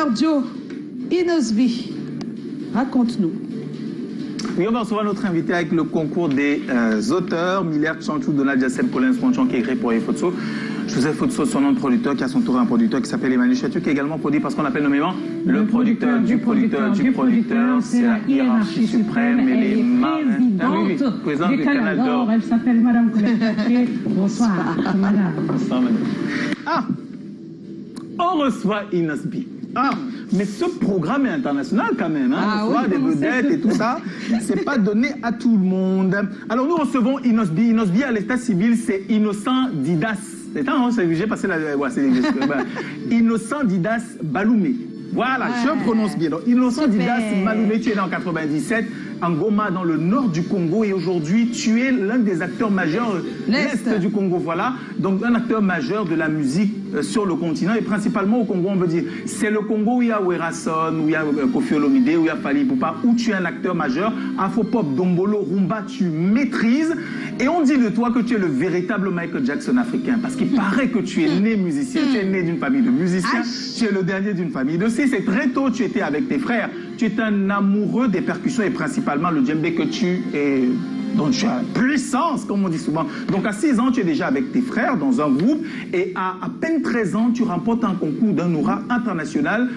Alors Joe, Inosby, raconte-nous. Oui, on va recevoir notre invité avec le concours des auteurs, Miller Tchanchou, Donald Jassem, Colin Sponchon, qui est écrit pour Efotso. Joseph Fotso, son nom de producteur, qui a son tour un producteur qui s'appelle Emmanuel Chatou, qui est également produit parce qu'on appelle nommément le producteur du producteur du producteur. C'est la hiérarchie suprême et les présidente du Canal d'Or. Elle s'appelle Madame Colette. Bonsoir, madame. Bonsoir, madame. Ah, on reçoit Inosby. Ah, mais ce programme est international quand même, hein. On reçoit des vedettes et tout ça. C'est pas donné à tout le monde. Alors nous recevons Inosby. Inosby à l'état civil, c'est Innocent Didas. J'ai passé la... Ouais, Innocent Didas Baloumé. Voilà, je prononce bien. Donc, Innocent Didas Baloumé, tu es né en 97, en Goma, dans le nord du Congo. Et aujourd'hui, tu es l'un des acteurs majeurs de l'Est du Congo. Voilà, donc un acteur majeur de la musique sur le continent. Et principalement au Congo, on veut dire. C'est le Congo où il y a Werason, où il y a Koffi Olomide, où il y a Fally Ipupa, où tu es un acteur majeur. Afropop, Dombolo, Rumba, tu maîtrises. Et on dit de toi que tu es le véritable Michael Jackson africain. Parce qu'il paraît que tu es né musicien, tu es né d'une famille de musiciens, tu es le dernier d'une famille de six. Et très tôt, tu étais avec tes frères. Tu es un amoureux des percussions et principalement le djembé que tu es... Donc tu as puissance, comme on dit souvent. Donc à 6 ans, tu es déjà avec tes frères dans un groupe. Et à peine 13 ans, tu remportes un concours d'un aura international.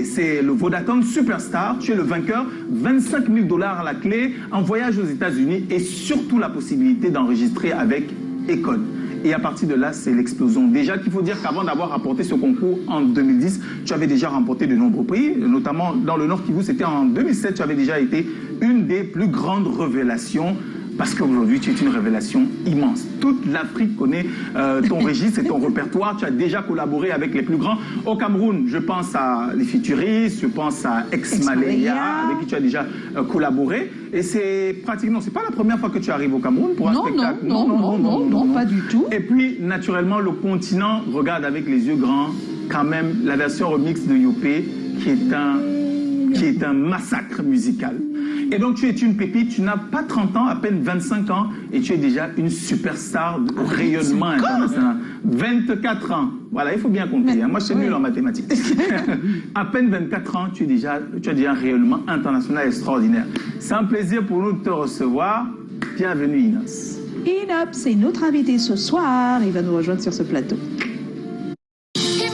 C'est le Vodacom Superstar. Tu es le vainqueur. 25 000 $ à la clé, un voyage aux États-Unis et surtout la possibilité d'enregistrer avec Akon. Et à partir de là, c'est l'explosion. Déjà qu'il faut dire qu'avant d'avoir remporté ce concours en 2010, tu avais déjà remporté de nombreux prix, notamment dans le Nord Kivu, c'était en 2007, tu avais déjà été une des plus grandes révélations. Parce qu'aujourd'hui, tu es une révélation immense. Toute l'Afrique connaît ton registre et ton répertoire. Tu as déjà collaboré avec les plus grands. Au Cameroun, je pense à les Futuristes, je pense à Ex-Maleya, avec qui tu as déjà collaboré. Et c'est pratiquement, c'est pas la première fois que tu arrives au Cameroun pour un spectacle. Non, pas du tout. Et puis, naturellement, le continent regarde avec les yeux grands quand même la version remix de Yopé, qui est un massacre musical. Et donc tu es une pépite, tu n'as pas 30 ans, à peine 25 ans, et tu es déjà une superstar de rayonnement international. 24 ans, voilà, il faut bien compter, hein. Moi je suis nul en mathématiques. À peine 24 ans, tu as déjà un rayonnement international extraordinaire. C'est un plaisir pour nous de te recevoir. Bienvenue Inos. Inop, c'est notre invité ce soir, il va nous rejoindre sur ce plateau.